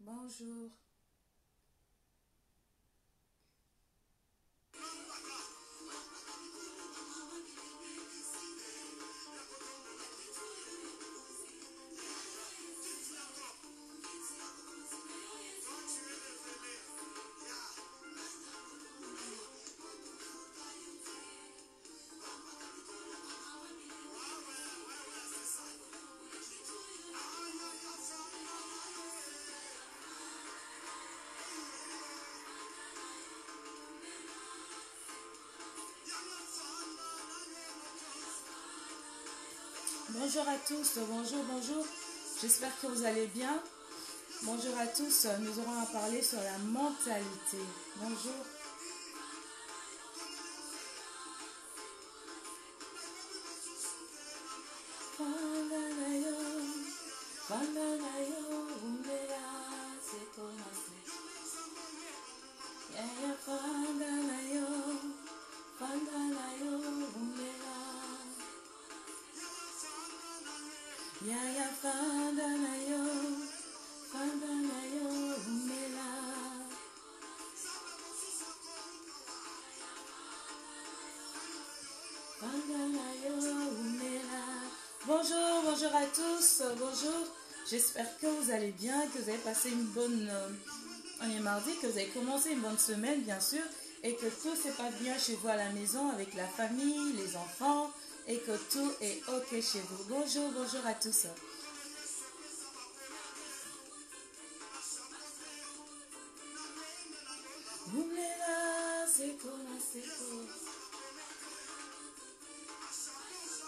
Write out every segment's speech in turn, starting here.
Bonjour. Bonjour à tous, bonjour, bonjour. J'espère que vous allez bien. Bonjour à tous, nous aurons à parler sur la mentalité. Bonjour. Fandanayo, fandanayo, umbea, sekonase. Yaya fandanayo, fandanayo, umbea. Yaya fandanayo, fandanayo, umbea. Bonjour, bonjour à tous, bonjour. J'espère que vous allez bien, que vous avez passé une bonne... on est mardi, que vous avez commencé une bonne semaine, bien sûr, et que tout se passe bien chez vous à la maison, avec la famille, les enfants, et que tout est ok chez vous. Bonjour, bonjour à tous.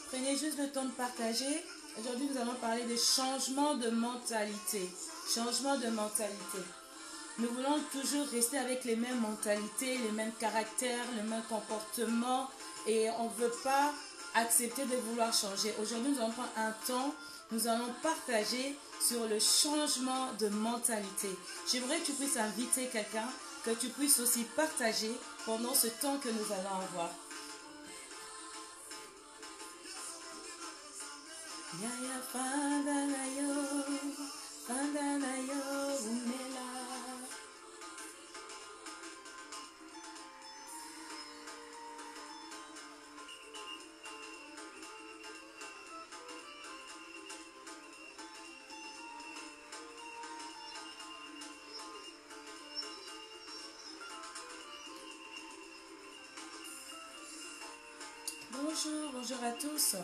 Prenez juste le temps de partager. Aujourd'hui, nous allons parler de changement de mentalité. Changement de mentalité. Nous voulons toujours rester avec les mêmes mentalités, les mêmes caractères, le même comportement et on ne veut pas accepter de vouloir changer. Aujourd'hui, nous allons prendre un temps, nous allons partager sur le changement de mentalité. J'aimerais que tu puisses inviter quelqu'un, que tu puisses aussi partager pendant ce temps que nous allons avoir. Yaya fandanayo, fandanayo, umela. Bonjour, bonjour à tous.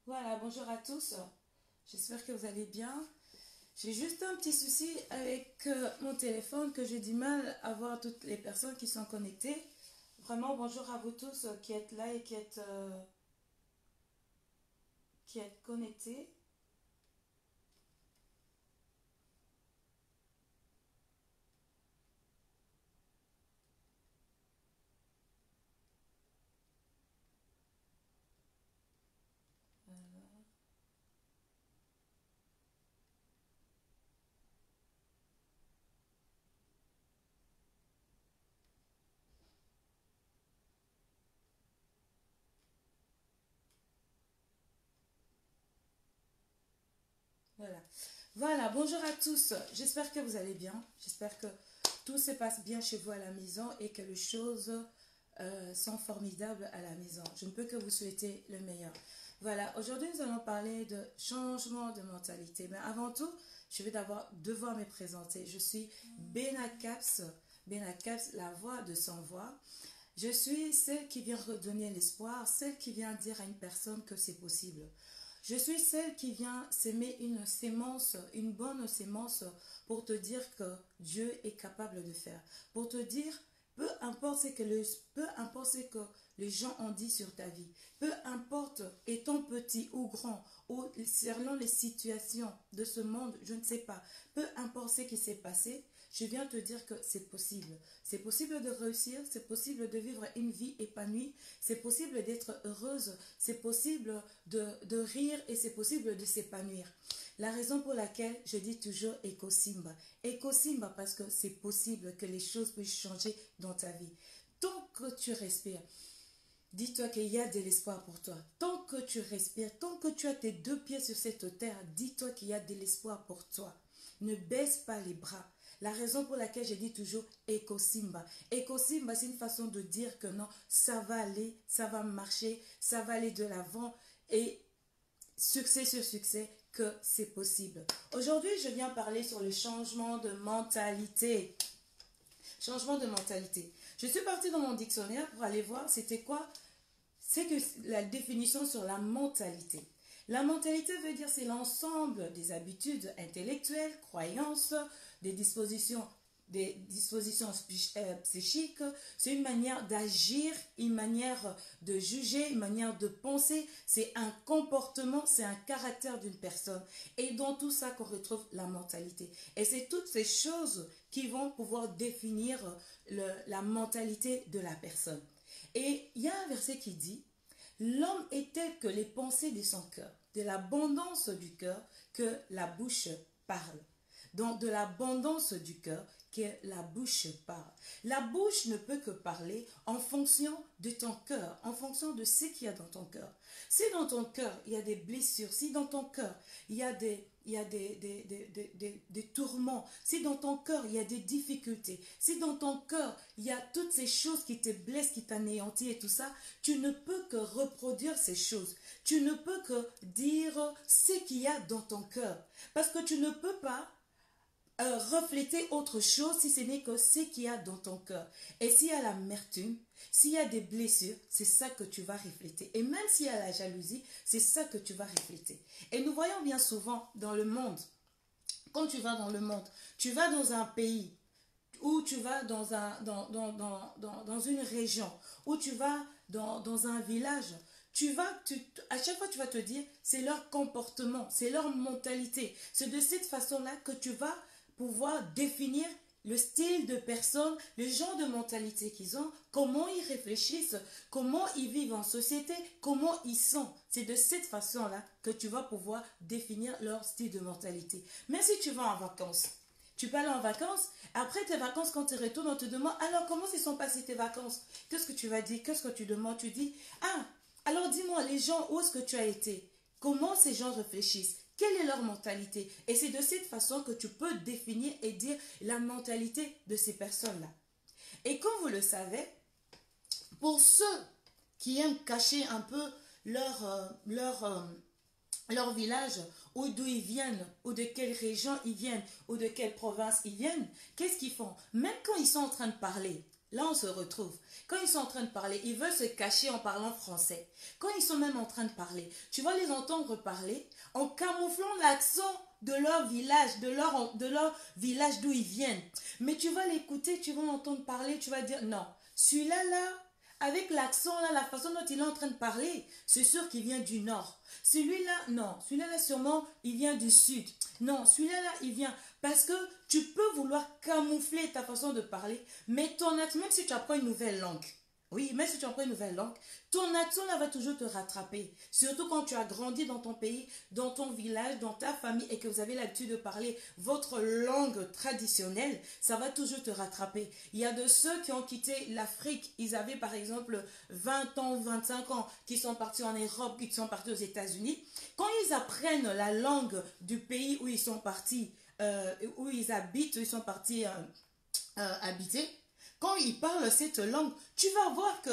Voilà, bonjour à tous. J'espère que vous allez bien. J'ai juste un petit souci avec mon téléphone que j'ai du mal à voir toutes les personnes qui sont connectées. Vraiment, bonjour à vous tous qui êtes là et qui êtes connectés. Voilà. Voilà, bonjour à tous. J'espère que vous allez bien. J'espère que tout se passe bien chez vous à la maison et que les choses sont formidables à la maison. Je ne peux que vous souhaiter le meilleur. Voilà, aujourd'hui nous allons parler de changement de mentalité. Mais avant tout, je vais d'abord devoir me présenter. Je suis Bena Caps, la voix de sans voix. Je suis celle qui vient redonner l'espoir, celle qui vient dire à une personne que c'est possible. Je suis celle qui vient s'aimer une sémence, une bonne sémence pour te dire que Dieu est capable de faire. Pour te dire, peu importe peu importe ce que les gens ont dit sur ta vie, peu importe étant petit ou grand, ou selon les situations de ce monde, je ne sais pas, peu importe ce qui s'est passé, je viens te dire que c'est possible. C'est possible de réussir, c'est possible de vivre une vie épanouie, c'est possible d'être heureuse, c'est possible de rire et c'est possible de s'épanouir. La raison pour laquelle je dis toujours Eco Simba. Eco Simba parce que c'est possible que les choses puissent changer dans ta vie. Tant que tu respires, dis-toi qu'il y a de l'espoir pour toi. Tant que tu respires, tant que tu as tes deux pieds sur cette terre, dis-toi qu'il y a de l'espoir pour toi. Ne baisse pas les bras. La raison pour laquelle je dis toujours Eco Simba. Eco Simba, c'est une façon de dire que non, ça va aller, ça va marcher, ça va aller de l'avant et succès sur succès, que c'est possible. Aujourd'hui, je viens parler sur le changement de mentalité. Changement de mentalité. Je suis partie dans mon dictionnaire pour aller voir c'était quoi, c'est que la définition sur la mentalité. La mentalité veut dire c'est l'ensemble des habitudes intellectuelles, croyances, des dispositions psychiques. C'est une manière d'agir, une manière de juger, une manière de penser. C'est un comportement, c'est un caractère d'une personne. Et dans tout ça qu'on retrouve la mentalité. Et c'est toutes ces choses qui vont pouvoir définir la mentalité de la personne. Et il y a un verset qui dit: l'homme est tel que les pensées de son cœur, de l'abondance du cœur que la bouche parle. Donc de l'abondance du cœur que la bouche parle. La bouche ne peut que parler en fonction de ton cœur, en fonction de ce qu'il y a dans ton cœur. Si dans ton cœur il y a des blessures, si dans ton cœur il y a des tourments, si dans ton cœur il y a des difficultés, si dans ton cœur il y a toutes ces choses qui te blessent, qui t'anéantissent et tout ça, tu ne peux que reproduire ces choses. Tu ne peux que dire ce qu'il y a dans ton cœur. Parce que tu ne peux pas refléter autre chose si ce n'est que ce qu'il y a dans ton cœur. Et s'il y a l'amertume, s'il y a des blessures, c'est ça que tu vas refléter. Et même s'il y a la jalousie, c'est ça que tu vas refléter. Et nous voyons bien souvent dans le monde, quand tu vas dans le monde, tu vas dans un pays, ou tu vas dans une région, ou tu vas dans un village, à chaque fois tu vas te dire, c'est leur comportement, c'est leur mentalité. C'est de cette façon-là que tu vas pouvoir définir le style de personne, le genre de mentalité qu'ils ont, comment ils réfléchissent, comment ils vivent en société, comment ils sont. C'est de cette façon-là que tu vas pouvoir définir leur style de mentalité. Mais si tu vas en vacances, tu peux aller en vacances, après tes vacances, quand tu retournes, on te demande, alors comment se sont passées tes vacances? Qu'est-ce que tu vas dire? Qu'est-ce que tu demandes? Tu dis, ah, alors dis-moi, les gens, où est-ce que tu as été? Comment ces gens réfléchissent? Quelle est leur mentalité? Et c'est de cette façon que tu peux définir et dire la mentalité de ces personnes-là. Et comme vous le savez, pour ceux qui aiment cacher un peu leur village, ou d'où ils viennent, ou de quelle région ils viennent, ou de quelle province ils viennent, qu'est-ce qu'ils font? Même quand ils sont en train de parler, là on se retrouve. Quand ils sont en train de parler, ils veulent se cacher en parlant français. Quand ils sont même en train de parler, tu vas les entendre parler en camouflant l'accent de leur village, de leur village d'où ils viennent. Mais tu vas l'écouter, tu vas l'entendre parler, tu vas dire non, celui-là là, avec l'accent là, la façon dont il est en train de parler, c'est sûr qu'il vient du nord. Celui-là, non, celui-là là, sûrement, il vient du sud. Non, celui-là là, il vient. Parce que tu peux vouloir camoufler ta façon de parler, mais ton accent, même si tu apprends une nouvelle langue, oui, même si tu apprends une nouvelle langue, ton accent là va toujours te rattraper. Surtout quand tu as grandi dans ton pays, dans ton village, dans ta famille et que vous avez l'habitude de parler votre langue traditionnelle, ça va toujours te rattraper. Il y a de ceux qui ont quitté l'Afrique, ils avaient par exemple 20 ans, 25 ans, qui sont partis en Europe, qui sont partis aux États-Unis. Quand ils apprennent la langue du pays où ils sont partis, où ils habitent, où ils sont partis habiter, quand ils parlent cette langue, tu vas voir que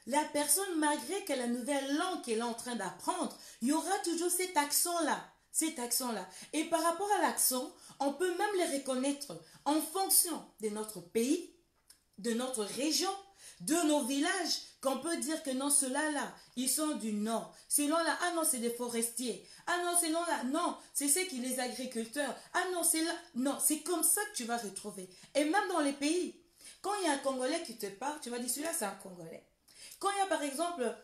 la personne, malgré que la nouvelle langue qu'elle est en train d'apprendre, il y aura toujours cet accent-là. Cet accent-là. Et par rapport à l'accent, on peut même les reconnaître en fonction de notre pays, de notre région, de nos villages qu'on peut dire que non, ceux-là, là, ils sont du nord. Ceux-là, ah non, c'est des forestiers. Ah non, c'est là, non, c'est ceux qui les agriculteurs. Ah non, c'est là, non, c'est comme ça que tu vas retrouver. Et même dans les pays, quand il y a un Congolais qui te parle, tu vas dire, celui-là, c'est un Congolais. Quand il y a, par exemple,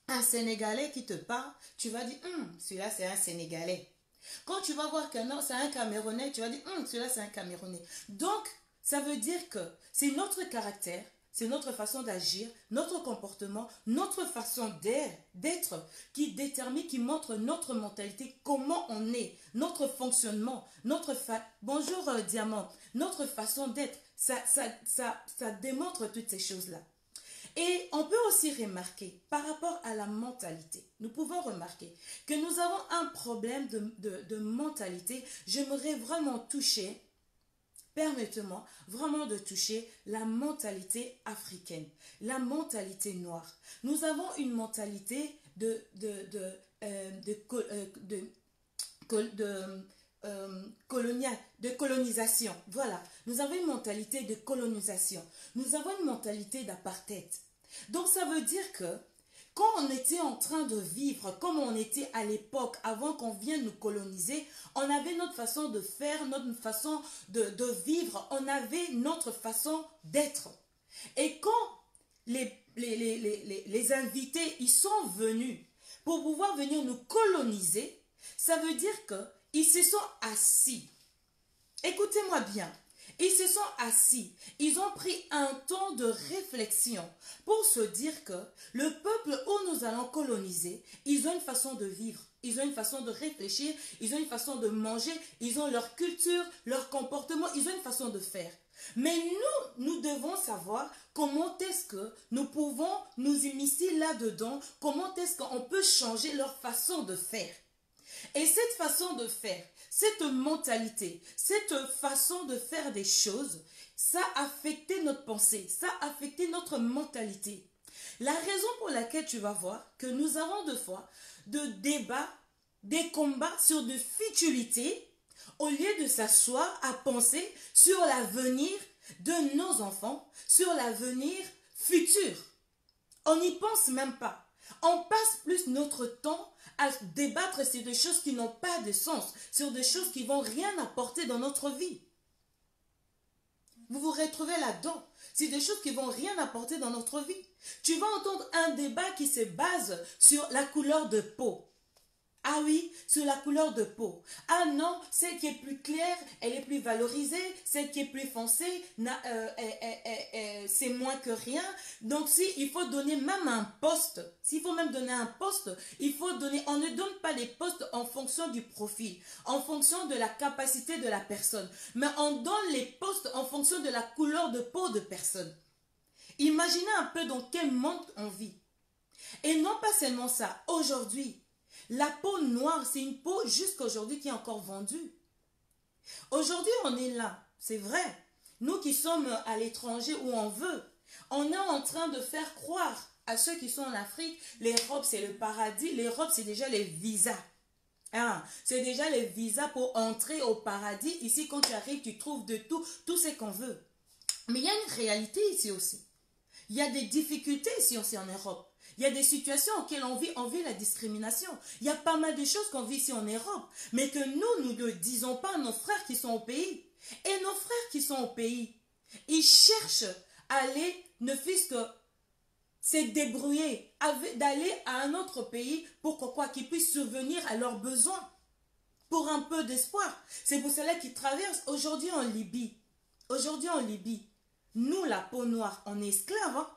un Sénégalais qui te parle, tu vas dire, celui-là, c'est un Sénégalais. Quand tu vas voir que non, c'est un Camerounais, tu vas dire, celui-là, c'est un Camerounais. Donc, ça veut dire que c'est notre caractère, c'est notre façon d'agir, notre comportement, notre façon d'être qui détermine, qui montre notre mentalité, comment on est, notre fonctionnement, bonjour Diamant, notre façon d'être. Ça démontre toutes ces choses-là. Et on peut aussi remarquer, par rapport à la mentalité, nous pouvons remarquer que nous avons un problème de mentalité. J'aimerais vraiment toucher, permettez-moi vraiment de toucher la mentalité africaine, la mentalité noire. Nous avons une mentalité de colonisation. Voilà, nous avons une mentalité de colonisation. Nous avons une mentalité d'apartheid. Donc ça veut dire que quand on était en train de vivre comme on était à l'époque avant qu'on vienne nous coloniser, on avait notre façon de faire, notre façon de vivre, on avait notre façon d'être. Et quand les invités ils sont venus pour pouvoir venir nous coloniser, ça veut dire qu'ils se sont assis. Écoutez-moi bien. Ils se sont assis, ils ont pris un temps de réflexion pour se dire que le peuple où nous allons coloniser, ils ont une façon de vivre, ils ont une façon de réfléchir, ils ont une façon de manger, ils ont leur culture, leur comportement, ils ont une façon de faire. Mais nous devons savoir comment est-ce que nous pouvons nous immiscer là-dedans, comment est-ce qu'on peut changer leur façon de faire. Et cette façon de faire, cette mentalité, cette façon de faire des choses, ça a affecté notre pensée, ça a affecté notre mentalité. La raison pour laquelle tu vas voir que nous avons deux fois de débats, des combats sur de futilités, au lieu de s'asseoir à penser sur l'avenir de nos enfants, sur l'avenir futur. On n'y pense même pas. On passe plus notre temps à débattre sur des choses qui n'ont pas de sens, sur des choses qui ne vont rien apporter dans notre vie. Vous vous retrouvez là-dedans. C'est des choses qui ne vont rien apporter dans notre vie. Tu vas entendre un débat qui se base sur la couleur de peau. Ah oui, sur la couleur de peau. Ah non, celle qui est plus claire, elle est plus valorisée. Celle qui est plus foncée, c'est moins que rien. Donc si il faut donner même un poste, s'il faut même donner un poste, il faut donner, on ne donne pas les postes en fonction du profil, en fonction de la capacité de la personne. Mais on donne les postes en fonction de la couleur de peau de personne. Imaginez un peu dans quel monde on vit. Et non pas seulement ça, aujourd'hui, la peau noire, c'est une peau jusqu'à aujourd'hui qui est encore vendue. Aujourd'hui, on est là, c'est vrai. Nous qui sommes à l'étranger où on veut, on est en train de faire croire à ceux qui sont en Afrique, l'Europe c'est le paradis, l'Europe c'est déjà les visas. Hein? C'est déjà les visas pour entrer au paradis. Ici, quand tu arrives, tu trouves de tout, tout ce qu'on veut. Mais il y a une réalité ici aussi. Il y a des difficultés ici aussi en Europe. Il y a des situations auxquelles on vit la discrimination. Il y a pas mal de choses qu'on vit ici en Europe, mais que nous ne disons pas à nos frères qui sont au pays. Et nos frères qui sont au pays, ils cherchent à aller, ne fût-ce que se débrouiller, d'aller à un autre pays pour qu'ils puissent survenir à leurs besoins, pour un peu d'espoir. C'est pour cela qu'ils traversent aujourd'hui en Libye. Aujourd'hui en Libye, nous, la peau noire, on est esclaves. Hein?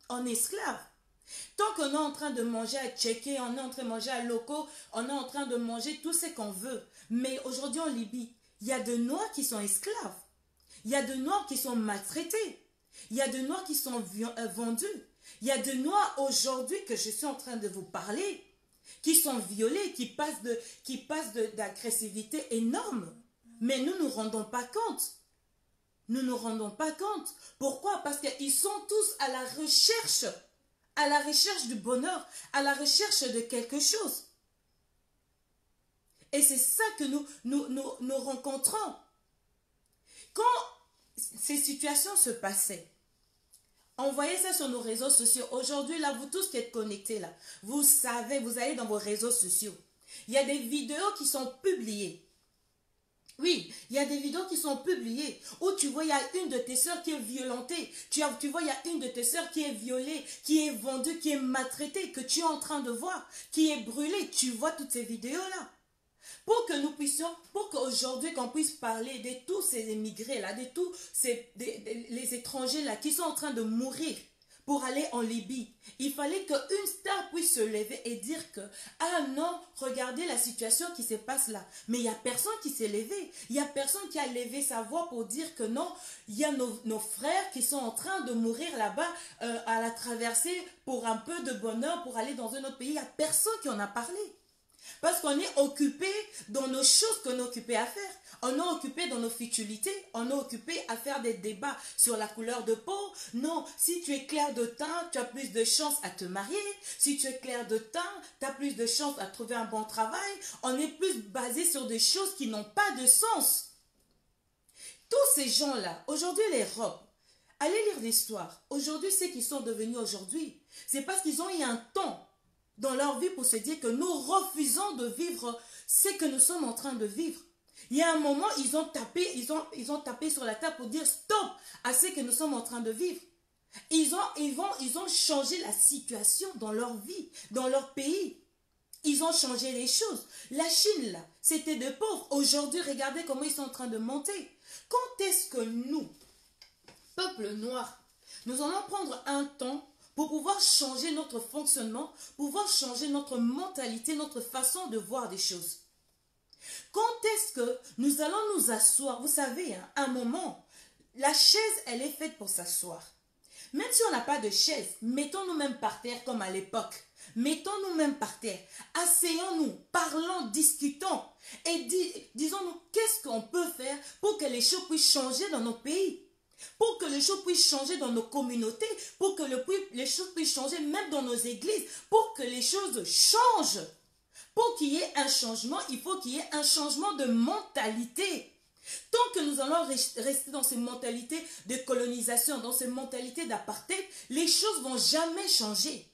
On est esclaves. Tant qu'on est en train de manger à Tchéké, on est en train de manger à Loco, on est en train de manger tout ce qu'on veut. Mais aujourd'hui en Libye, il y a de Noirs qui sont esclaves. Il y a de Noirs qui sont maltraités. Il y a de Noirs qui sont vendus. Il y a de Noirs aujourd'hui que je suis en train de vous parler, qui sont violés, qui passent d'agressivité énorme. Mais nous ne nous rendons pas compte. Nous ne nous rendons pas compte. Pourquoi? Parce qu'ils sont tous à la recherche du bonheur, à la recherche de quelque chose. Et c'est ça que nous rencontrons. Quand ces situations se passaient, Envoyez ça sur nos réseaux sociaux. Aujourd'hui, là, vous tous qui êtes connectés, là, vous savez, vous allez dans vos réseaux sociaux. Il y a des vidéos qui sont publiées. Oui, il y a des vidéos qui sont publiées où tu vois, il y a une de tes sœurs qui est violentée. Tu vois, il y a une de tes sœurs qui est violée, qui est vendue, qui est maltraitée, que tu es en train de voir, qui est brûlée. Tu vois toutes ces vidéos-là. Pour que nous puissions, pour qu'aujourd'hui qu'on puisse parler de tous ces émigrés-là, de tous les étrangers-là qui sont en train de mourir pour aller en Libye. Il fallait qu'une star puisse se lever et dire que, ah non, regardez la situation qui se passe là. Mais il n'y a personne qui s'est levé. Il n'y a personne qui a levé sa voix pour dire que non, il y a nos frères qui sont en train de mourir là-bas à la traversée pour un peu de bonheur, pour aller dans un autre pays. Il n'y a personne qui en a parlé. Parce qu'on est occupé dans nos choses qu'on est occupé à faire. On est occupé dans nos futilités. On est occupé à faire des débats sur la couleur de peau. Non, si tu es clair de teint, tu as plus de chances à te marier. Si tu es clair de teint, tu as plus de chances à trouver un bon travail. On est plus basé sur des choses qui n'ont pas de sens. Tous ces gens-là, aujourd'hui les robes, allez lire l'histoire. Aujourd'hui, ceux qui sont devenus aujourd'hui, c'est parce qu'ils ont eu un temps dans leur vie pour se dire que nous refusons de vivre ce que nous sommes en train de vivre. Il y a un moment, ils ont tapé sur la table pour dire stop à ce que nous sommes en train de vivre. Ils ont changé la situation dans leur vie, dans leur pays. Ils ont changé les choses. La Chine, là, c'était de pauvres. Aujourd'hui, regardez comment ils sont en train de monter. Quand est-ce que nous, peuple noir, nous allons prendre un temps pour pouvoir changer notre fonctionnement, pouvoir changer notre mentalité, notre façon de voir des choses? Quand est-ce que nous allons nous asseoir? Vous savez, hein, à un moment, la chaise, elle est faite pour s'asseoir. Même si on n'a pas de chaise, mettons-nous même par terre comme à l'époque. Mettons-nous même par terre. Asseyons-nous, parlons, discutons. Et disons-nous, qu'est-ce qu'on peut faire pour que les choses puissent changer dans nos pays? Pour que les choses puissent changer dans nos communautés, pour que les choses puissent changer même dans nos églises, pour que les choses changent. Pour qu'il y ait un changement, il faut qu'il y ait un changement de mentalité. Tant que nous allons rester dans ces mentalités de colonisation, dans ces mentalités d'apartheid, les choses ne vont jamais changer.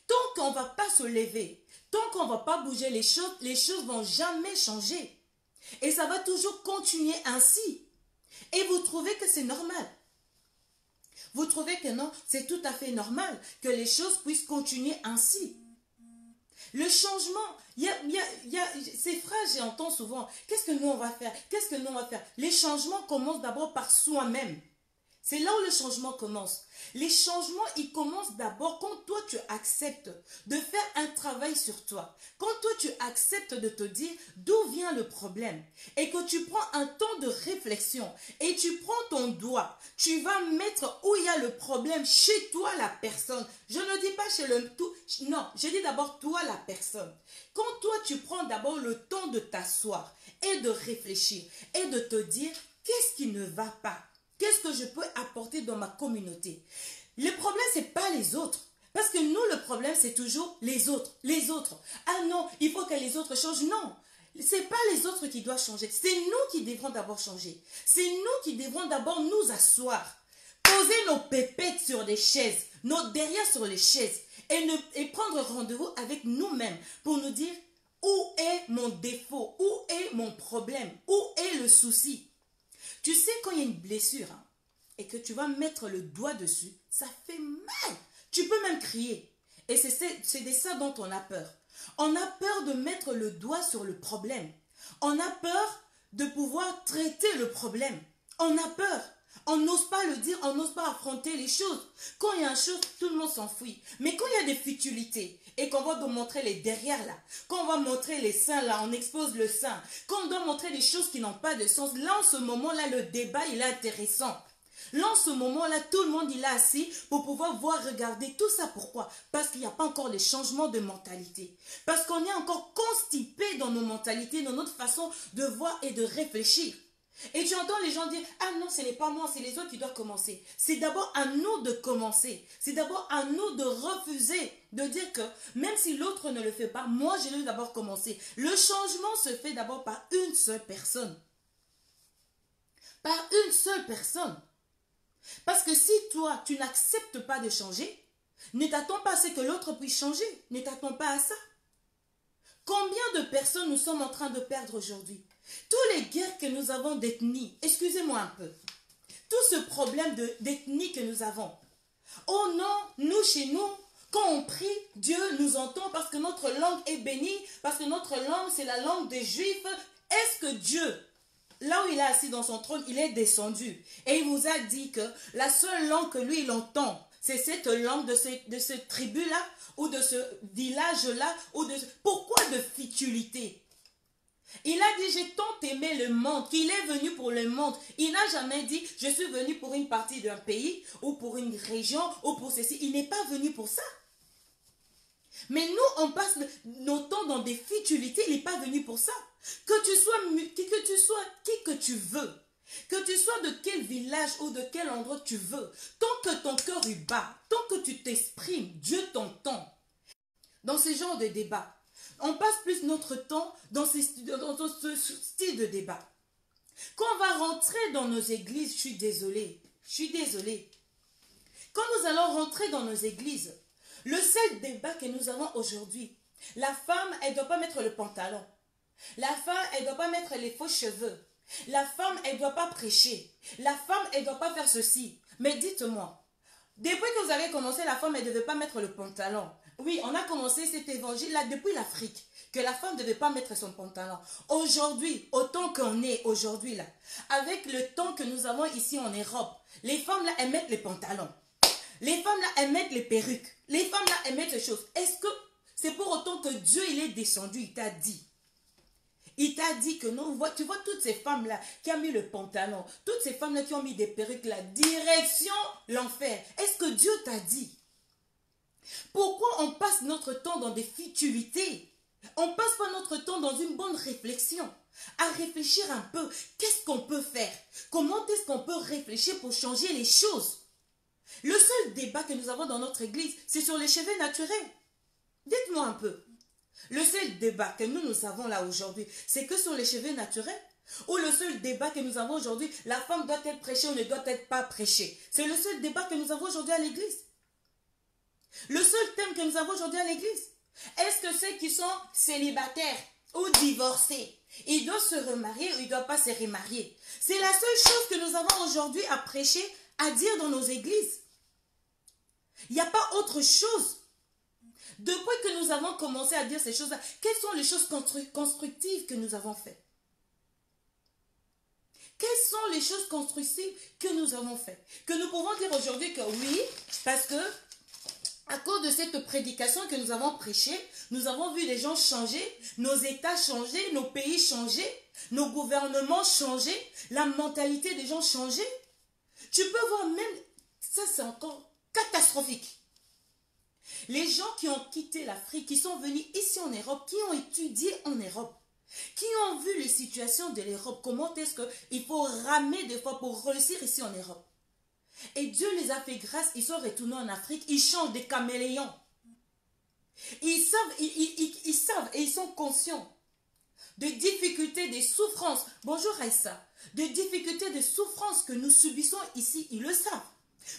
Tant qu'on ne va pas se lever, tant qu'on ne va pas bouger les choses ne vont jamais changer. Et ça va toujours continuer ainsi. Et vous trouvez que c'est normal. Vous trouvez que non, c'est tout à fait normal que les choses puissent continuer ainsi. Le changement, ces phrases, j'entends souvent, qu'est-ce que nous on va faire? Qu'est-ce que nous on va faire? Les changements commencent d'abord par soi-même. C'est là où le changement commence. Les changements, ils commencent d'abord quand toi tu acceptes de faire un travail sur toi. Quand toi tu acceptes de te dire d'où vient le problème. Et que tu prends un temps de réflexion. Et tu prends ton doigt. Tu vas mettre où il y a le problème chez toi la personne. Je ne dis pas chez le tout. Non, je dis d'abord toi la personne. Quand toi tu prends d'abord le temps de t'asseoir et de réfléchir. Et de te dire qu'est-ce qui ne va pas. Qu'est-ce que je peux apporter dans ma communauté? Le problème, ce n'est pas les autres. Parce que nous, le problème, c'est toujours les autres. Les autres. Ah non, il faut que les autres changent. Non, ce n'est pas les autres qui doivent changer. C'est nous qui devrons d'abord changer. C'est nous qui devrons d'abord nous asseoir. Poser nos pépettes sur des chaises. Nos derrière sur les chaises. Et prendre rendez-vous avec nous-mêmes pour nous dire où est mon défaut? Où est mon problème? Où est le souci? Tu sais, quand il y a une blessure hein, et que tu vas mettre le doigt dessus, ça fait mal. Tu peux même crier. Et c'est de ça dont on a peur. On a peur de mettre le doigt sur le problème. On a peur de pouvoir traiter le problème. On a peur. On n'ose pas le dire, on n'ose pas affronter les choses. Quand il y a une chose, tout le monde s'enfuit. Mais quand il y a des futilités et qu'on va nous montrer les derrière là, quand on va montrer les seins là, on expose le sein, quand on doit montrer des choses qui n'ont pas de sens, là en ce moment-là, le débat il est intéressant. Là en ce moment-là, tout le monde il est assis pour pouvoir voir, regarder tout ça. Pourquoi? Parce qu'il n'y a pas encore de changement de mentalité. Parce qu'on est encore constipé dans nos mentalités, dans notre façon de voir et de réfléchir. Et tu entends les gens dire, ah non, ce n'est pas moi, c'est les autres qui doivent commencer. C'est d'abord à nous de commencer. C'est d'abord à nous de refuser, de dire que même si l'autre ne le fait pas, moi je dois d'abord commencer. Le changement se fait d'abord par une seule personne. Par une seule personne. Parce que si toi, tu n'acceptes pas de changer, ne t'attends pas à ce que l'autre puisse changer. Ne t'attends pas à ça. Combien de personnes nous sommes en train de perdre aujourd'hui? Tous les guerres que nous avons d'ethnie, excusez-moi un peu, tout ce problème d'ethnie que nous avons. Oh non, nous chez nous, quand on prie, Dieu nous entend parce que notre langue est bénie, parce que notre langue c'est la langue des Juifs. Est-ce que Dieu, là où il est assis dans son trône, il est descendu et il vous a dit que la seule langue que lui il entend, c'est cette langue de ce tribu-là ou de ce village-là ou de... Pourquoi de futilité? Il a dit, j'ai tant aimé le monde, qu'il est venu pour le monde. Il n'a jamais dit, je suis venu pour une partie d'un pays, ou pour une région, ou pour ceci. Il n'est pas venu pour ça. Mais nous, on passe nos temps dans des futilités, il n'est pas venu pour ça. Que tu sois qui que tu veux, que tu sois de quel village ou de quel endroit tu veux, tant que ton cœur est bas, tant que tu t'exprimes, Dieu t'entend. Dans ce genre de débat, on passe plus notre temps dans ce style de débat. Quand on va rentrer dans nos églises, je suis désolée. Quand nous allons rentrer dans nos églises, le seul débat que nous avons aujourd'hui, la femme, elle ne doit pas mettre le pantalon. La femme, elle ne doit pas mettre les faux cheveux. La femme, elle ne doit pas prêcher. La femme, elle ne doit pas faire ceci. Mais dites-moi, depuis que vous avez commencé, la femme, elle ne devait pas mettre le pantalon. Oui, on a commencé cet évangile-là depuis l'Afrique, que la femme ne devait pas mettre son pantalon. Aujourd'hui, autant qu'on est aujourd'hui là, avec le temps que nous avons ici en Europe, les femmes là, elles mettent les pantalons. Les femmes là, elles mettent les perruques. Les femmes là, elles mettent ces choses. Est-ce que c'est pour autant que Dieu, il est descendu, il t'a dit? Il t'a dit que non, tu vois toutes ces femmes-là qui ont mis le pantalon, toutes ces femmes-là qui ont mis des perruques là, direction l'enfer. Est-ce que Dieu t'a dit? Pourquoi on passe notre temps dans des futilités? On passe pas notre temps dans une bonne réflexion, à réfléchir un peu. Qu'est-ce qu'on peut faire? Comment est-ce qu'on peut réfléchir pour changer les choses? Le seul débat que nous avons dans notre église, c'est sur les cheveux naturels. Dites-moi un peu. Le seul débat que nous avons là aujourd'hui, c'est que sur les cheveux naturels? Ou le seul débat que nous avons aujourd'hui, la femme doit-elle prêcher ou ne doit-elle pas prêcher? C'est le seul débat que nous avons aujourd'hui à l'église. Le seul thème que nous avons aujourd'hui à l'église. Est-ce que ceux qui sont célibataires ou divorcés, ils doivent se remarier ou ils ne doivent pas se remarier? C'est la seule chose que nous avons aujourd'hui à prêcher, à dire dans nos églises. Il n'y a pas autre chose. Depuis que nous avons commencé à dire ces choses-là, quelles sont les choses constructives que nous avons faites? Quelles sont les choses constructives que nous avons faites? Que nous pouvons dire aujourd'hui que oui, parce que à cause de cette prédication que nous avons prêchée, nous avons vu les gens changer, nos États changer, nos pays changer, nos gouvernements changer, la mentalité des gens changer. Tu peux voir même, ça c'est encore catastrophique. Les gens qui ont quitté l'Afrique, qui sont venus ici en Europe, qui ont étudié en Europe, qui ont vu les situations de l'Europe, comment est-ce qu'il faut ramer des fois pour réussir ici en Europe. Et Dieu les a fait grâce, ils sont retournés en Afrique, ils changent des caméléons. Ils savent et ils sont conscients des difficultés, des souffrances. Bonjour Aïssa. Des difficultés, des souffrances que nous subissons ici, ils le savent.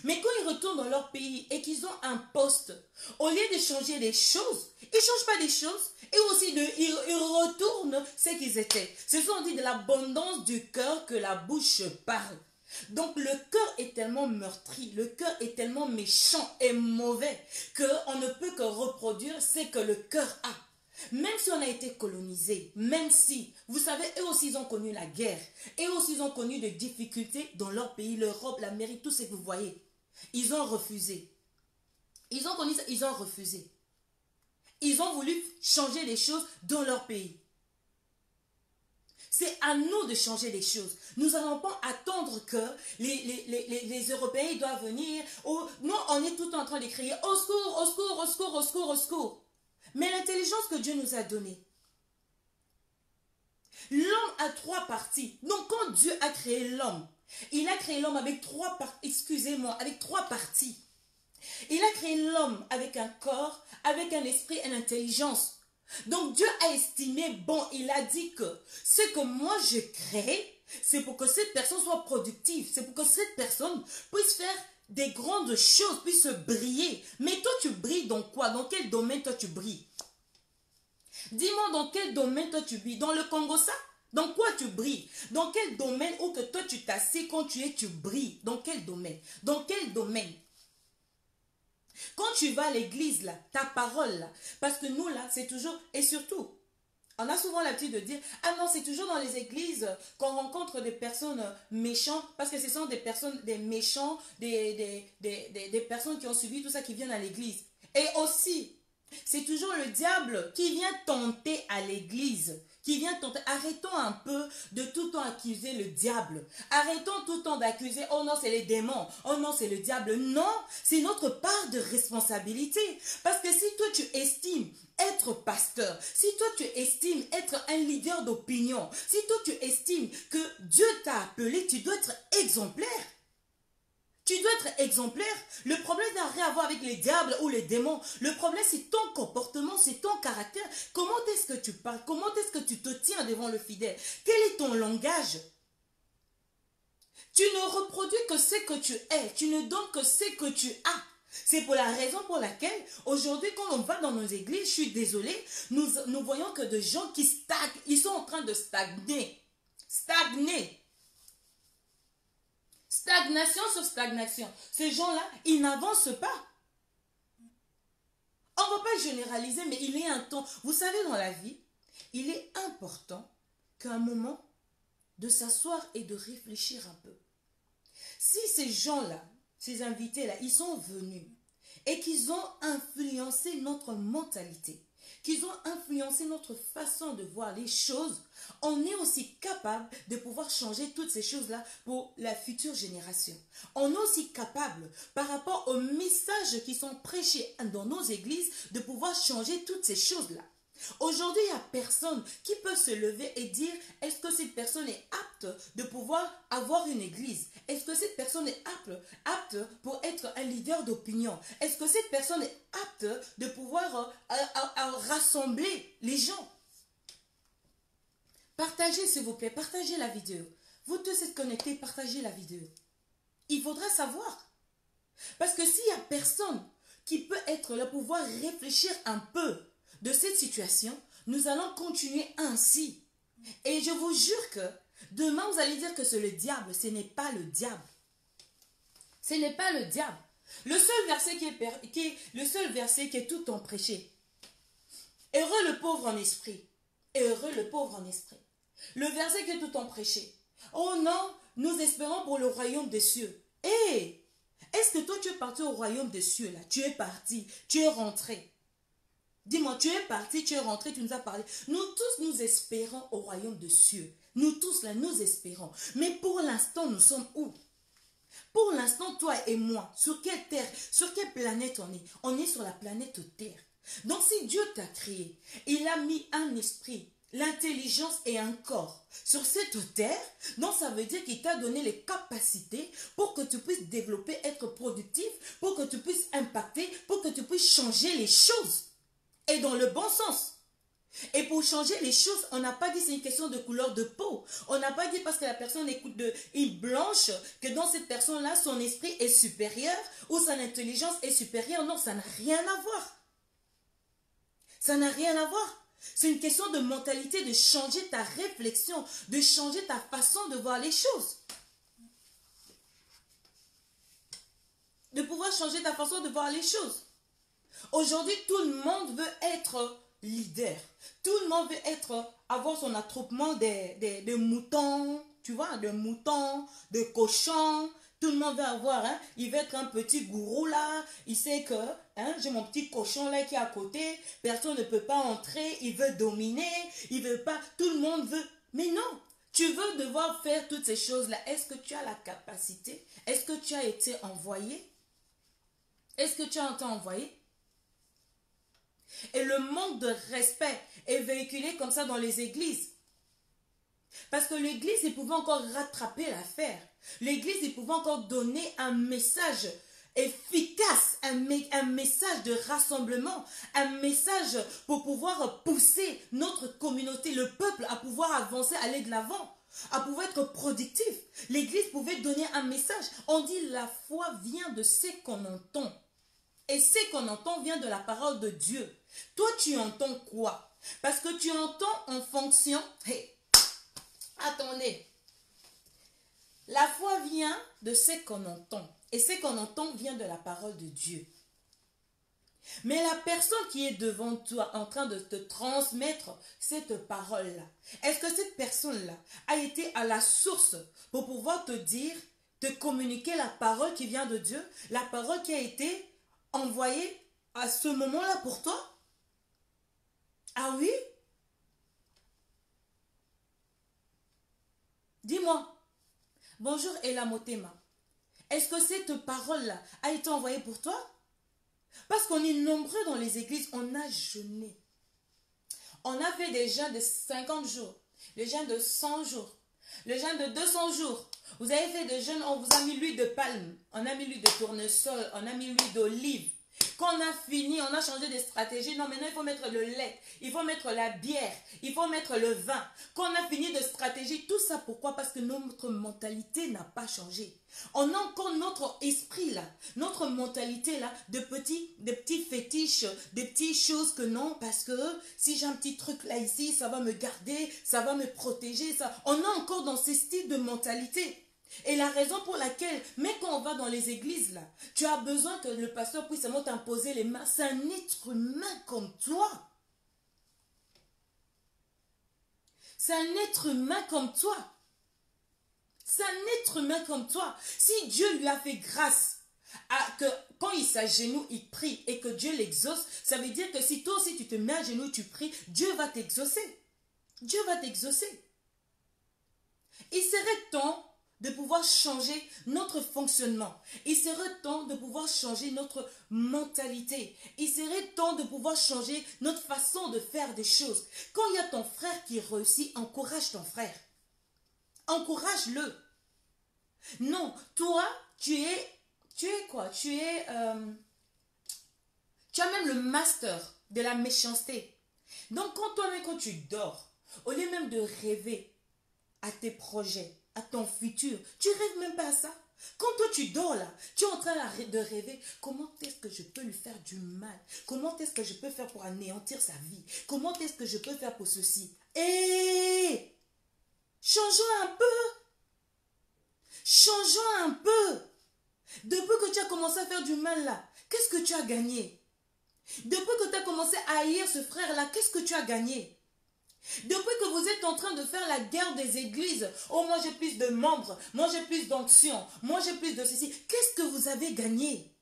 Mais quand ils retournent dans leur pays et qu'ils ont un poste, au lieu de changer les choses, ils ne changent pas les choses et aussi ils retournent ce qu'ils étaient. Ce sont dit de l'abondance du cœur que la bouche parle. Donc le cœur est tellement meurtri, le cœur est tellement méchant et mauvais qu'on ne peut que reproduire ce que le cœur a. Même si on a été colonisé, même si, vous savez, eux aussi ils ont connu la guerre, eux aussi ils ont connu des difficultés dans leur pays, l'Europe, l'Amérique, tout ce que vous voyez. Ils ont refusé. Ils ont connu ça, ils ont refusé. Ils ont voulu changer les choses dans leur pays. C'est à nous de changer les choses. Nous n'allons pas attendre que les Européens doivent venir. Nous, on est tout le temps en train de crier au secours, au secours, au secours, au secours, au secours. Mais l'intelligence que Dieu nous a donnée, l'homme a trois parties. Donc quand Dieu a créé l'homme, il a créé l'homme avec trois parties. Excusez-moi, avec trois parties. Il a créé l'homme avec un corps, avec un esprit et une intelligence. Donc Dieu a estimé bon, il a dit que ce que moi je crée, c'est pour que cette personne soit productive, c'est pour que cette personne puisse faire des grandes choses, puisse briller. Mais toi tu brilles dans quoi? Dans quel domaine toi tu brilles? Dis-moi dans quel domaine toi tu brilles? Dans le Congo ça? Dans quoi tu brilles? Dans quel domaine où que toi tu t'assieds quand tu es, tu brilles? Dans quel domaine? Dans quel domaine? Quand tu vas à l'église, là, ta parole, là, parce que nous, là, c'est toujours, et surtout, on a souvent l'habitude de dire, ah non, c'est toujours dans les églises qu'on rencontre des personnes méchantes, parce que ce sont des personnes, des méchants, des personnes qui ont subi tout ça, qui viennent à l'église. Et aussi, c'est toujours le diable qui vient tenter à l'église. Qui vient tenter. Arrêtons un peu de tout le temps accuser le diable. Arrêtons tout le temps d'accuser, oh non, c'est les démons. Oh non, c'est le diable. Non, c'est notre part de responsabilité. Parce que si toi, tu estimes être pasteur, si toi, tu estimes être un leader d'opinion, si toi, tu estimes que Dieu t'a appelé, tu dois être exemplaire. Tu dois être exemplaire. Le problème n'a rien à voir avec les diables ou les démons. Le problème, c'est ton comportement, c'est ton caractère. Comment est-ce que tu parles? Comment est-ce que tu te tiens devant le fidèle? Quel est ton langage? Tu ne reproduis que ce que tu es. Tu ne donnes que ce que tu as. C'est pour la raison pour laquelle, aujourd'hui, quand on va dans nos églises, je suis désolée, nous voyons que des gens qui stagnent. Ils sont en train de stagner. Stagner. Stagnation sur stagnation. Ces gens-là, ils n'avancent pas. On ne va pas généraliser, mais il est un temps. Vous savez, dans la vie, il est important qu'à un moment de s'asseoir et de réfléchir un peu. Si ces gens-là, ces invités-là, ils sont venus et qu'ils ont influencé notre mentalité, qu'ils ont influencé notre façon de voir les choses, on est aussi capable de pouvoir changer toutes ces choses-là pour la future génération. On est aussi capable, par rapport aux messages qui sont prêchés dans nos églises, de pouvoir changer toutes ces choses-là. Aujourd'hui, il n'y a personne qui peut se lever et dire, est-ce que cette personne est apte de pouvoir avoir une église? Est-ce que cette personne est apte pour être un leader d'opinion? Est-ce que cette personne est apte de pouvoir rassembler les gens? Partagez, s'il vous plaît, partagez la vidéo. Vous tous êtes connectés, partagez la vidéo. Il faudra savoir. Parce que s'il n'y a personne qui peut être là pour pouvoir réfléchir un peu de cette situation, nous allons continuer ainsi. Et je vous jure que demain, vous allez dire que c'est le diable. Ce n'est pas le diable. Ce n'est pas le diable. Le seul verset qui est tout en prêché. Heureux le pauvre en esprit. Heureux le pauvre en esprit. Le verset qui est tout en prêché. Oh non, nous espérons pour le royaume des cieux. Hé, est-ce que toi tu es parti au royaume des cieux là? Tu es parti, tu es rentré. Dis-moi, tu es parti, tu es rentré, tu nous as parlé. Nous tous, nous espérons au royaume des cieux. Nous tous, là, nous espérons. Mais pour l'instant, nous sommes où? Pour l'instant, toi et moi, sur quelle terre, sur quelle planète on est? On est sur la planète Terre. Donc, si Dieu t'a créé, il a mis un esprit, l'intelligence et un corps sur cette terre, donc ça veut dire qu'il t'a donné les capacités pour que tu puisses développer, être productif, pour que tu puisses impacter, pour que tu puisses changer les choses. Et dans le bon sens. Et pour changer les choses, on n'a pas dit c'est une question de couleur de peau. On n'a pas dit parce que la personne est blanche que dans cette personne-là, son esprit est supérieur ou son intelligence est supérieure. Non, ça n'a rien à voir. Ça n'a rien à voir. C'est une question de mentalité, de changer ta réflexion, de changer ta façon de voir les choses. De pouvoir changer ta façon de voir les choses. Aujourd'hui, tout le monde veut être leader. Tout le monde veut avoir son attroupement de moutons, tu vois, de moutons, de cochons. Tout le monde veut avoir, hein, il veut être un petit gourou là. Il sait que j'ai mon petit cochon là qui est à côté. Personne ne peut pas entrer. Il veut dominer. Il veut pas. Tout le monde veut. Mais non, tu veux devoir faire toutes ces choses-là. Est-ce que tu as la capacité? Est-ce que tu as été envoyé? Est-ce que tu as été envoyé? Et le manque de respect est véhiculé comme ça dans les églises. Parce que l'église, il pouvait encore rattraper l'affaire. L'église, il pouvait encore donner un message efficace, un message de rassemblement, un message pour pouvoir pousser notre communauté, le peuple à pouvoir avancer, aller de l'avant, à pouvoir être productif. L'Église pouvait donner un message. On dit la foi vient de ce qu'on entend. Et ce qu'on entend vient de la parole de Dieu. Toi, tu entends quoi? Parce que tu entends en fonction... Hey, attendez. La foi vient de ce qu'on entend. Et ce qu'on entend vient de la parole de Dieu. Mais la personne qui est devant toi en train de te transmettre cette parole-là, est-ce que cette personne-là a été à la source pour pouvoir te dire, te communiquer la parole qui vient de Dieu, la parole qui a été envoyée à ce moment-là pour toi? Ah oui? Dis-moi. Bonjour Ella Motema. Est-ce que cette parole-là a été envoyée pour toi? Parce qu'on est nombreux dans les églises, on a jeûné. On a fait des jeûnes de 50 jours, des jeûnes de 100 jours, le jeûne de 200 jours. Vous avez fait des jeûnes, on vous a mis l'huile de palme, on a mis l'huile de tournesol, on a mis l'huile d'olive. Quand on a fini, on a changé de stratégie. Non, maintenant il faut mettre le lait, il faut mettre la bière, il faut mettre le vin. Quand on a fini de stratégie, tout ça pourquoi? Parce que notre mentalité n'a pas changé. On a encore notre esprit là, notre mentalité là, de petits fétiches, de petites choses que non, parce que si j'ai un petit truc là ici, ça va me garder, ça va me protéger. Ça. On est encore dans ce style de mentalité. Et la raison pour laquelle, mais quand on va dans les églises là, tu as besoin que le pasteur puisse seulement t'imposer les mains. C'est un être humain comme toi. C'est un être humain comme toi. C'est un être humain comme toi. Si Dieu lui a fait grâce à que quand il s'agenouille, il prie et que Dieu l'exauce, ça veut dire que si toi aussi tu te mets à genoux, tu pries, Dieu va t'exaucer. Dieu va t'exaucer. Il serait temps de pouvoir changer notre fonctionnement. Il serait temps de pouvoir changer notre mentalité. Il serait temps de pouvoir changer notre façon de faire des choses. Quand il y a ton frère qui réussit, encourage ton frère. Encourage-le. Non, toi, tu es quoi? Tu as même le master de la méchanceté. Donc quand tu dors, au lieu même de rêver à tes projets, à ton futur, tu rêves même pas à ça. Quand toi tu dors là, tu es en train de rêver, comment est-ce que je peux lui faire du mal? Comment est-ce que je peux faire pour anéantir sa vie? Comment est-ce que je peux faire pour ceci? Et changeons un peu. Changeons un peu. Depuis que tu as commencé à faire du mal là, qu'est-ce que tu as gagné? Depuis que tu as commencé à haïr ce frère là, qu'est-ce que tu as gagné? Depuis que vous êtes en train de faire la guerre des églises, oh moi j'ai plus de membres, moi j'ai plus d'onction, moi j'ai plus de ceci, qu'est-ce que vous avez gagné?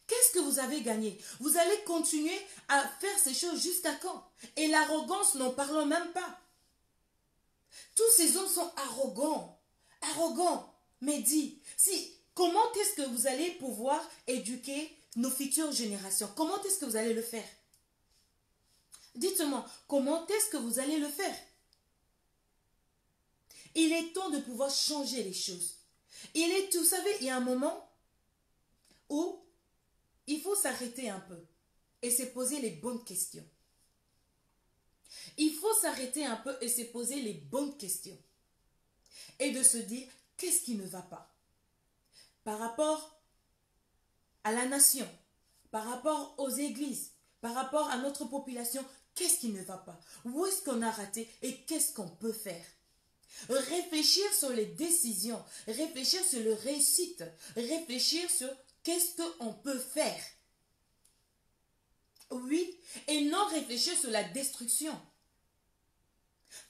Qu'est-ce que vous avez gagné? Vous allez continuer à faire ces choses jusqu'à quand? Et l'arrogance, n'en parlons même pas. Tous ces hommes sont arrogants. Arrogants. Mais dis, comment est-ce que vous allez pouvoir éduquer nos futures générations? Comment est-ce que vous allez le faire? Dites-moi, comment est-ce que vous allez le faire? Il est temps de pouvoir changer les choses. Vous savez, il y a un moment où il faut s'arrêter un peu et se poser les bonnes questions. Il faut s'arrêter un peu et se poser les bonnes questions. Et de se dire, qu'est-ce qui ne va pas? Par rapport à la nation, par rapport aux églises, par rapport à notre population, qu'est-ce qui ne va pas? Où est-ce qu'on a raté et qu'est-ce qu'on peut faire? Réfléchir sur les décisions, réfléchir sur le réussite, réfléchir sur qu'est-ce qu'on peut faire. Oui, et non réfléchir sur la destruction.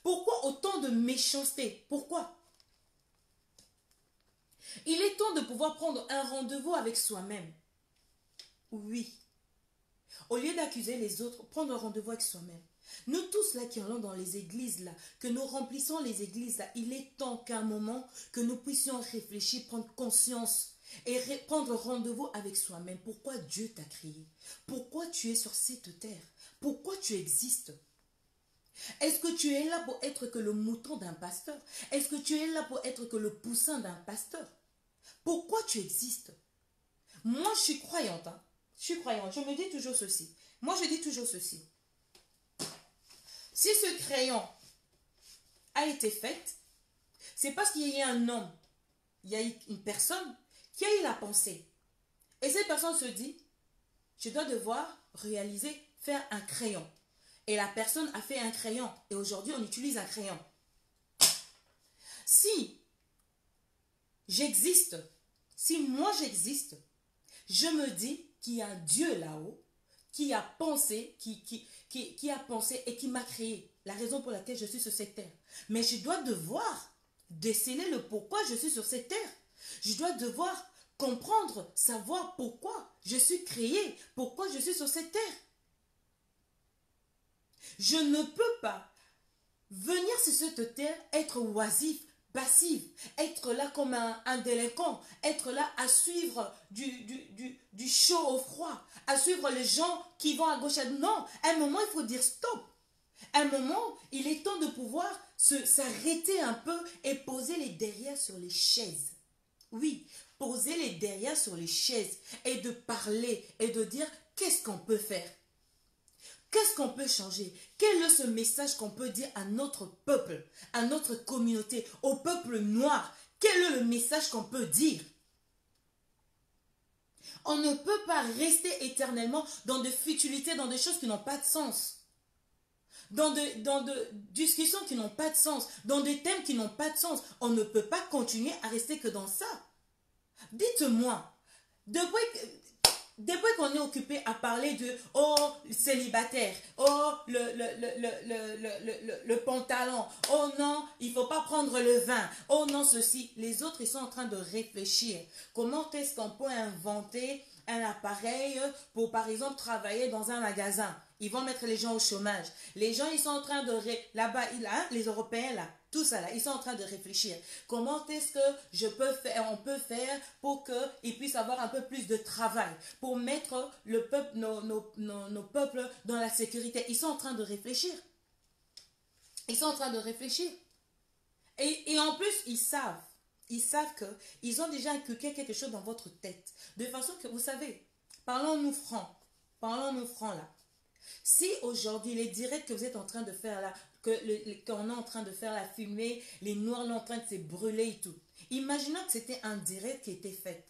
Pourquoi autant de méchanceté? Pourquoi? Il est temps de pouvoir prendre un rendez-vous avec soi-même. Oui. Au lieu d'accuser les autres, prendre un rendez-vous avec soi-même. Nous tous là qui allons dans les églises là, que nous remplissons les églises là, il est temps qu'à un moment que nous puissions réfléchir, prendre conscience et prendre rendez-vous avec soi-même. Pourquoi Dieu t'a créé? Pourquoi tu es sur cette terre? Pourquoi tu existes? Est-ce que tu es là pour être que le mouton d'un pasteur? Est-ce que tu es là pour être que le poussin d'un pasteur? Pourquoi tu existes? Moi, je suis croyante. Hein. Je suis croyante. Je me dis toujours ceci. Moi, je dis toujours ceci. Si ce crayon a été fait, c'est parce qu'il y a un homme, il y a une personne qui a eu la pensée. Et cette personne se dit, je dois devoir réaliser, faire un crayon. Et la personne a fait un crayon. Et aujourd'hui, on utilise un crayon. Si j'existe, si moi j'existe, je me dis qu'il y a un Dieu là-haut qui a pensé, qui a pensé et qui m'a créé. La raison pour laquelle je suis sur cette terre. Mais je dois devoir déceler le pourquoi je suis sur cette terre. Je dois devoir comprendre, savoir pourquoi je suis créé, pourquoi je suis sur cette terre. Je ne peux pas venir sur cette terre, être oisif, passif, être là comme un délinquant, être là à suivre du chaud au froid, à suivre les gens qui vont à gauche à droite. Non, à un moment, il faut dire stop. À un moment, il est temps de pouvoir s'arrêter un peu et poser les derrières sur les chaises. Oui, poser les derrière sur les chaises et de parler et de dire qu'est-ce qu'on peut faire. Qu'est-ce qu'on peut changer? Quel est ce message qu'on peut dire à notre peuple, à notre communauté, au peuple noir? Quel est le message qu'on peut dire? On ne peut pas rester éternellement dans des futilités, dans des choses qui n'ont pas de sens. Dans de discussions qui n'ont pas de sens, dans des thèmes qui n'ont pas de sens. On ne peut pas continuer à rester que dans ça. Dites-moi, depuis qu'on est occupé à parler de oh célibataire, oh le pantalon, oh non, il ne faut pas prendre le vin, oh non ceci, les autres ils sont en train de réfléchir. Comment est-ce qu'on peut inventer un appareil pour par exemple travailler dans un magasin? Ils vont mettre les gens au chômage. Les gens ils sont en train de là-bas, les Européens là, tout ça là, ils sont en train de réfléchir. Comment est-ce que on peut faire pour qu'ils puissent avoir un peu plus de travail, pour mettre le peuple, nos peuples dans la sécurité. Ils sont en train de réfléchir. Ils sont en train de réfléchir. Et en plus, ils savent qu'ils ont déjà inculqué quelque chose dans votre tête. De façon que, vous savez, parlons-nous franc là. Si aujourd'hui, les directs que vous êtes en train de faire là, qu'on est en train de faire la fumée, les noirs sont en train de se brûler et tout. Imaginons que c'était un direct qui était fait.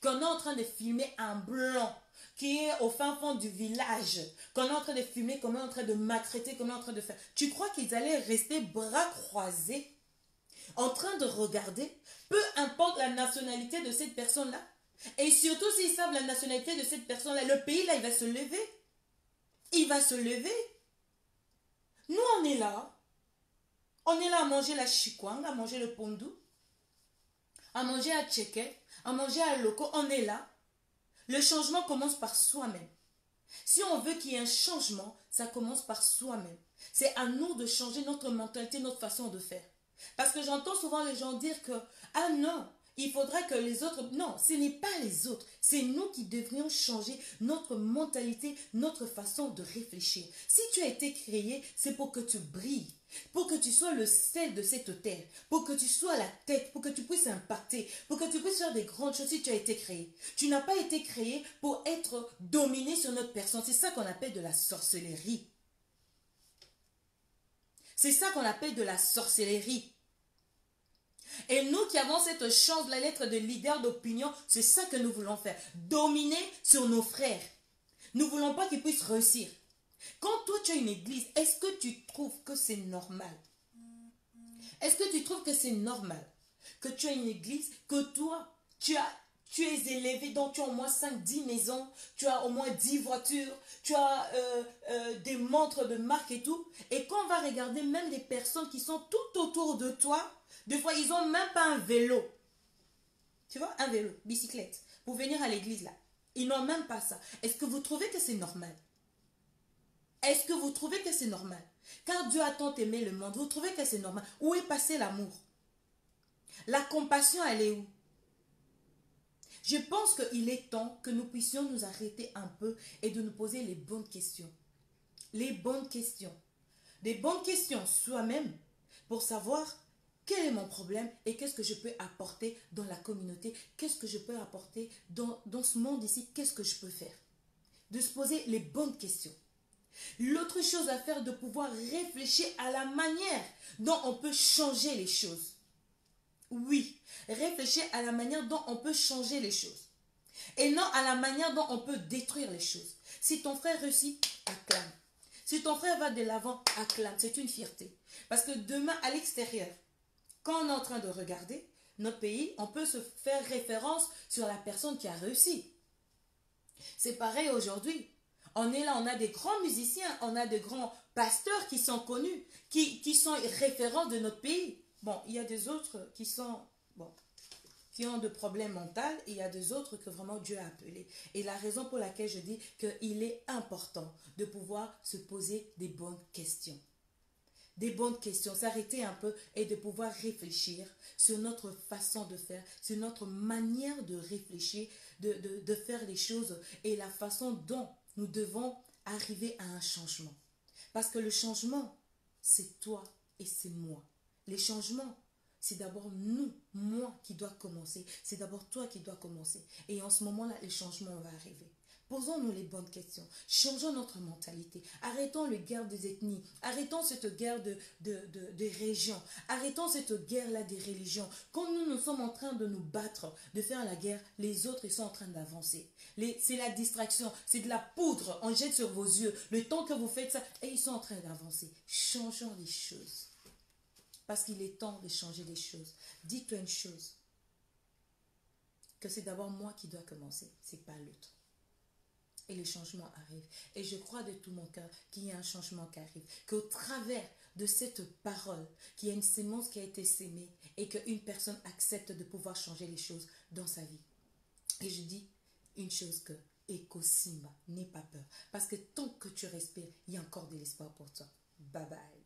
Qu'on est en train de filmer un blanc qui est au fin fond du village. Qu'on est en train de filmer, qu'on est en train de maltraiter, qu'on est en train de faire. Tu crois qu'ils allaient rester bras croisés en train de regarder, peu importe la nationalité de cette personne-là? Et surtout s'ils savent la nationalité de cette personne-là, le pays là, il va se lever. Il va se lever. Nous, on est là. On est là à manger la chikwang, à manger le pondu, à manger à tchèque, à manger à loco. On est là. Le changement commence par soi-même. Si on veut qu'il y ait un changement, ça commence par soi-même. C'est à nous de changer notre mentalité, notre façon de faire. Parce que j'entends souvent les gens dire que, ah non, il faudrait que les autres... Non, ce n'est pas les autres. C'est nous qui devrions changer notre mentalité, notre façon de réfléchir. Si tu as été créé, c'est pour que tu brilles, pour que tu sois le sel de cette terre, pour que tu sois la tête, pour que tu puisses impacter, pour que tu puisses faire des grandes choses si tu as été créé. Tu n'as pas été créé pour être dominé sur notre personne. C'est ça qu'on appelle de la sorcellerie. C'est ça qu'on appelle de la sorcellerie. Et nous qui avons cette chance, la lettre de leader d'opinion, c'est ça que nous voulons faire. Dominer sur nos frères. Nous ne voulons pas qu'ils puissent réussir. Quand toi tu as une église, est-ce que tu trouves que c'est normal? Est-ce que tu trouves que c'est normal que tu as une église, que toi, tu es élevé, donc tu as au moins 5-10 maisons, tu as au moins 10 voitures, tu as des montres de marque et tout. Et quand on va regarder même les personnes qui sont tout autour de toi, des fois ils n'ont même pas un vélo. Tu vois, un vélo, bicyclette, pour venir à l'église là. Ils n'ont même pas ça. Est-ce que vous trouvez que c'est normal? Est-ce que vous trouvez que c'est normal? Car Dieu a tant aimé le monde, vous trouvez que c'est normal? Où est passé l'amour? La compassion, elle est où? Je pense qu'il est temps que nous puissions nous arrêter un peu et de nous poser les bonnes questions. Les bonnes questions. des bonnes questions soi-même pour savoir quel est mon problème et qu'est-ce que je peux apporter dans la communauté, qu'est-ce que je peux apporter dans ce monde ici, qu'est-ce que je peux faire. De se poser les bonnes questions. L'autre chose à faire, de pouvoir réfléchir à la manière dont on peut changer les choses. Oui, réfléchir à la manière dont on peut changer les choses. Et non à la manière dont on peut détruire les choses. Si ton frère réussit, acclame. Si ton frère va de l'avant, acclame. C'est une fierté. Parce que demain, à l'extérieur, quand on est en train de regarder notre pays, on peut se faire référence sur la personne qui a réussi. C'est pareil aujourd'hui. On est là, on a des grands musiciens, on a des grands pasteurs qui sont connus, qui sont références de notre pays. Bon, il y a des autres qui sont, bon, qui ont des problèmes mentaux et il y a des autres que vraiment Dieu a appelés. Et la raison pour laquelle je dis qu'il est important de pouvoir se poser des bonnes questions. Des bonnes questions, s'arrêter un peu et de pouvoir réfléchir sur notre façon de faire, sur notre manière de réfléchir, de faire les choses et la façon dont nous devons arriver à un changement. Parce que le changement, c'est toi et c'est moi. Les changements, c'est d'abord nous, moi qui dois commencer. C'est d'abord toi qui dois commencer. Et en ce moment-là, les changements vont arriver. Posons-nous les bonnes questions. Changeons notre mentalité. Arrêtons la guerre des ethnies. Arrêtons cette guerre de régions. Arrêtons cette guerre-là des religions. Quand nous sommes en train de nous battre, de faire la guerre, les autres ils sont en train d'avancer. C'est la distraction. C'est de la poudre. On jette sur vos yeux. Le temps que vous faites ça, et ils sont en train d'avancer. Changeons les choses. Parce qu'il est temps de changer les choses. Dis-toi une chose. Que c'est d'abord moi qui dois commencer. C'est pas l'autre. Et les changements arrivent. Et je crois de tout mon cœur qu'il y a un changement qui arrive. Qu'au travers de cette parole, qu'il y a une sémence qui a été sémée et qu'une personne accepte de pouvoir changer les choses dans sa vie. Et je dis une chose que, Ekosima, n'aie pas peur. Parce que tant que tu respires, il y a encore de l'espoir pour toi. Bye bye.